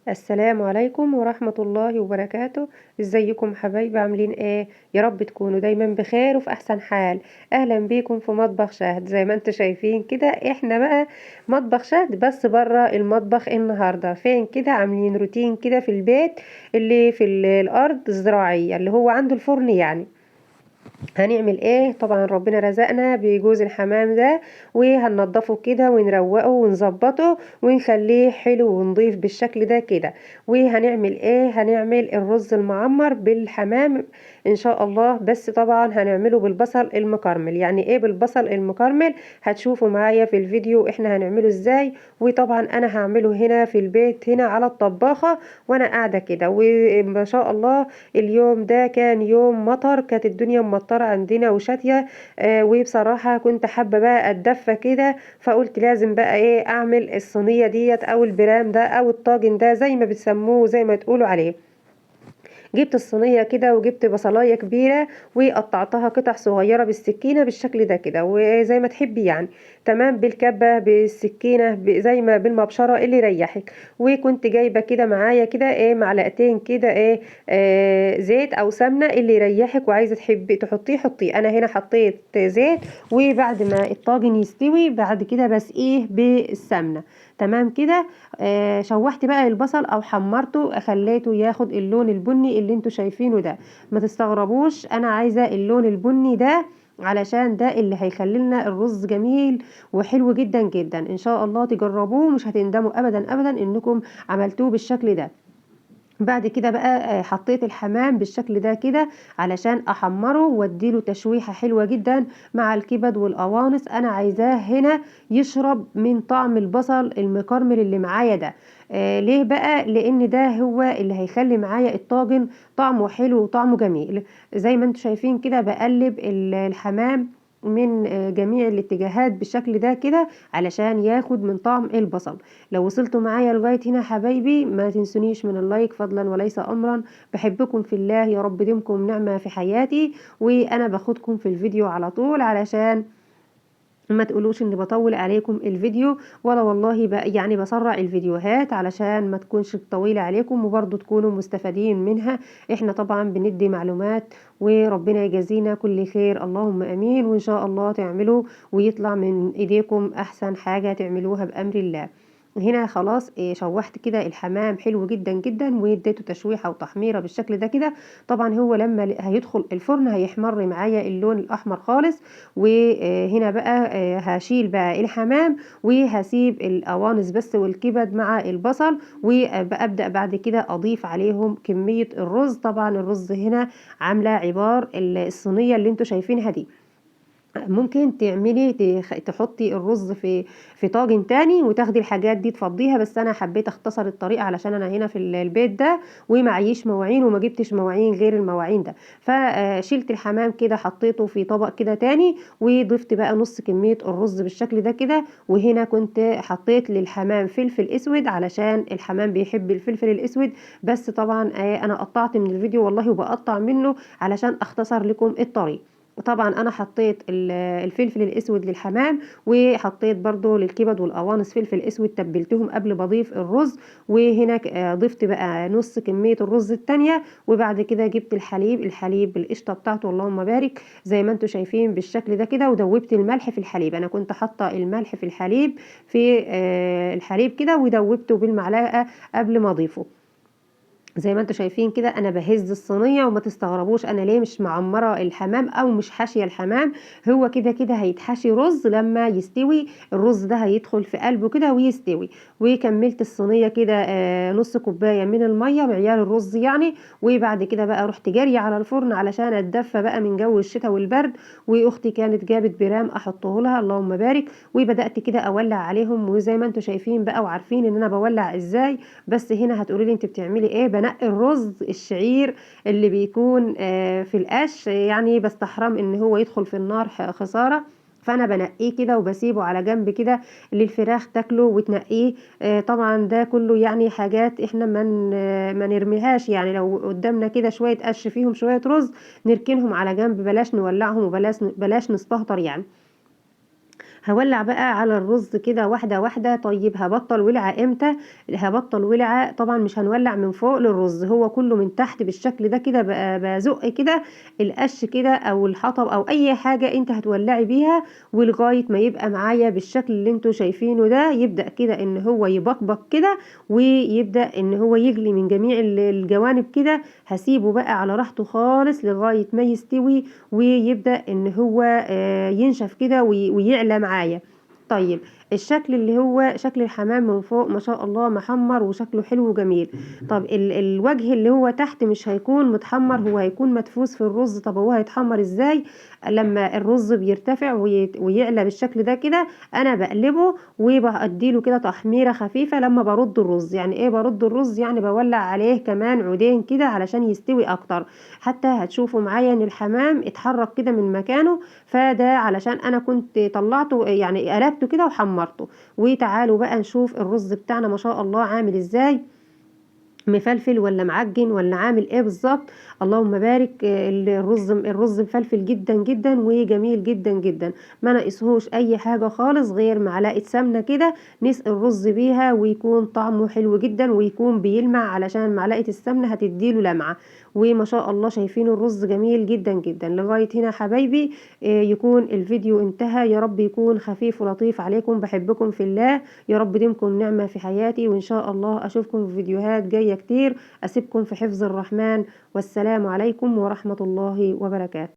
السلام عليكم ورحمة الله وبركاته. ازيكم حبايبي عاملين ايه؟ يا رب تكونوا دايما بخير وفي احسن حال. اهلا بيكم في مطبخ شهد. زي ما انتم شايفين كده احنا بقى مطبخ شهد بس بره المطبخ. النهاردة فين كده عاملين روتين كده في البيت اللي في الارض الزراعية اللي هو عنده الفرن يعني. هنعمل ايه؟ طبعا ربنا رزقنا بجوز الحمام ده، وهننضفه كده ونروقه ونظبطه ونخليه حلو ونضيف بالشكل ده كده. وهنعمل ايه؟ هنعمل الرز المعمر بالحمام ان شاء الله، بس طبعا هنعمله بالبصل المكرمل. يعني ايه بالبصل المكرمل؟ هتشوفوا معايا في الفيديو احنا هنعمله ازاي. وطبعا انا هعمله هنا في البيت هنا على الطباخة وانا قاعدة كده، وما شاء الله اليوم ده كان يوم مطر، كانت الدنيا مطرة عندنا وشاتية. وبصراحة كنت حابة بقى اتدفى كده، فقلت لازم بقى ايه اعمل الصينية ديت او البرام ده او الطاجن ده زي ما بتسموه زي ما تقولوا عليه. جبت الصينية كده وجبت بصلاية كبيرة وقطعتها قطع صغيرة بالسكينة بالشكل ده كده وزي ما تحبي يعني. تمام، بالكبة بالسكينة زي ما بالمبشرة اللي يريحك. وكنت جايبة كده معايا كده ايه معلقتين كده ايه زيت او سمنة اللي يريحك، وعايزة تحبي تحطيه حطيه. انا هنا حطيت زيت، وبعد ما الطاجن يستوي بعد كده بسقيه بالسمنة. تمام كده. شوحت بقى البصل او حمرته خليته ياخد اللون البني اللي انتوا شايفينه ده. ما تستغربوش، انا عايزة اللون البني ده علشان ده اللي هيخلي لنا الرز جميل وحلو جدا جدا. ان شاء الله تجربوه مش هتندموا ابدا ابدا انكم عملتوه بالشكل ده. بعد كده بقى حطيت الحمام بالشكل ده كده علشان احمره واديله تشويحة حلوة جدا مع الكبد والقوانص. انا عايزاه هنا يشرب من طعم البصل المكرمل اللي معايا ده. ليه بقى؟ لان ده هو اللي هيخلي معايا الطاجن طعمه حلو وطعمه جميل. زي ما انتم شايفين كده بقلب الحمام من جميع الاتجاهات بالشكل ده كده علشان ياخد من طعم البصل. لو وصلتوا معايا لغاية هنا حبايبي ما تنسونيش من اللايك فضلا وليس أمرا. بحبكم في الله، يا رب دمكم نعمة في حياتي. وأنا باخدكم في الفيديو على طول علشان ما تقولوش اني بطول عليكم الفيديو، ولا والله يعني بسرع الفيديوهات علشان ما تكونش طويلة عليكم وبرضو تكونوا مستفادين منها. احنا طبعا بندي معلومات وربنا يجازينا كل خير، اللهم امين. وان شاء الله تعملوا ويطلع من ايديكم احسن حاجة تعملوها بامر الله. هنا خلاص شوحت كده الحمام حلو جدا جدا واديته تشويحة وتحميرة بالشكل ده كده. طبعا هو لما هيدخل الفرن هيحمر معايا اللون الاحمر خالص. وهنا بقى هشيل بقى الحمام وهسيب القوانص بس والكبد مع البصل، وابدا بعد كده اضيف عليهم كمية الرز. طبعا الرز هنا عاملة عبار الصينية اللي انتوا شايفينها دي. ممكن تعملي تحطي الرز في طاجن تاني وتاخدي الحاجات دي تفضيها، بس انا حبيت اختصر الطريقه علشان انا هنا في البيت ده ومعيش مواعين وما جبتش مواعين غير المواعين ده. فشلت الحمام كده حطيته في طبق كده تاني وضفت بقى نص كميه الرز بالشكل ده كده. وهنا كنت حطيت للحمام فلفل اسود علشان الحمام بيحب الفلفل الاسود. بس طبعا انا قطعت من الفيديو والله وبقطع منه علشان اختصر لكم الطريق. طبعا انا حطيت الفلفل الاسود للحمام، وحطيت برضو للكبد والقوانص فلفل اسود تبلتهم قبل ما اضيف الرز. وهنا ضفت بقى نص كمية الرز التانية. وبعد كده جبت الحليب بالقشطة بتاعته اللهم بارك زي ما انتم شايفين بالشكل ده كده. ودوبت الملح في الحليب، انا كنت حاطة الملح في الحليب في الحليب كده ودوبته بالمعلقة قبل ما اضيفه. زي ما انتم شايفين كده انا بهز الصينيه، وما تستغربوش انا ليه مش معمره الحمام او مش حاشيه الحمام. هو كده كده هيتحشي رز لما يستوي الرز ده هيدخل في قلبه كده ويستوي. وكملت الصينيه كده نص كوبايه من الميه معيار الرز يعني. وبعد كده بقى رحت جاريه على الفرن علشان اتدفى بقى من جو الشتاء والبرد. واختي كانت جابت برام احطه لها اللهم بارك. وبدات كده اولع عليهم، وزي ما انتم شايفين بقى وعارفين ان انا بولع ازاي. بس هنا هتقولي لي انت بتعملي ايه؟ بنقي الرز الشعير اللي بيكون في القش، يعني بستحرم ان هو يدخل في النار خسارة. فانا بنقيه كده وبسيبه على جنب كده للفراخ تاكله وتنقيه. طبعا ده كله يعني حاجات احنا ما نرميهاش، يعني لو قدامنا كده شوية قش فيهم شوية رز نركنهم على جنب، بلاش نولعهم وبلاش نستهتر يعني. هولع بقى على الرز كده واحدة واحدة. طيب هبطل ولعة امتى؟ هبطل ولعة طبعا مش هنولع من فوق للرز، هو كله من تحت بالشكل ده كده، بزق كده القش كده او الحطب او اي حاجة انت هتولعي بيها، ولغاية ما يبقى معايا بالشكل اللي انتوا شايفينه ده، يبدأ كده ان هو يبقبق كده، ويبدأ ان هو يغلي من جميع الجوانب كده. هسيبه بقى على راحته خالص لغاية ما يستوي، ويبدأ ان هو ينشف كده ويعلى معايا. طيب الشكل اللي هو شكل الحمام من فوق ما شاء الله محمر وشكله حلو وجميل. طب الوجه اللي هو تحت مش هيكون متحمر، هو هيكون مدفوس في الرز. طب هو هيتحمر ازاي؟ لما الرز بيرتفع ويعلى بالشكل ده كده، انا بقلبه وبديله كده تحميره خفيفه لما برد الرز. يعني ايه برد الرز؟ يعني بولع عليه كمان عودين كده علشان يستوي اكتر. حتى هتشوفوا معايا ان الحمام اتحرك كده من مكانه، فده علشان انا كنت طلعته يعني قلبته كده وحمرته. وتعالوا بقى نشوف الرز بتاعنا ما شاء الله عامل ازاي، مفلفل ولا معجن ولا عامل ايه بالظبط. اللهم بارك. الرز مفلفل جدا جدا وجميل جدا جدا، ما ناقصهوش اي حاجه خالص غير معلقه سمنه كده نسقي الرز بيها، ويكون طعمه حلو جدا ويكون بيلمع علشان معلقه السمنه هتديله لمعه. وما شاء الله شايفين الرز جميل جدا جدا. لغايه هنا حبايبي يكون الفيديو انتهى. يا رب يكون خفيف ولطيف عليكم، بحبكم في الله. يا رب ديمكم نعمة في حياتي، وإن شاء الله أشوفكم في فيديوهات جاية كتير. أسيبكم في حفظ الرحمن، والسلام عليكم ورحمة الله وبركاته.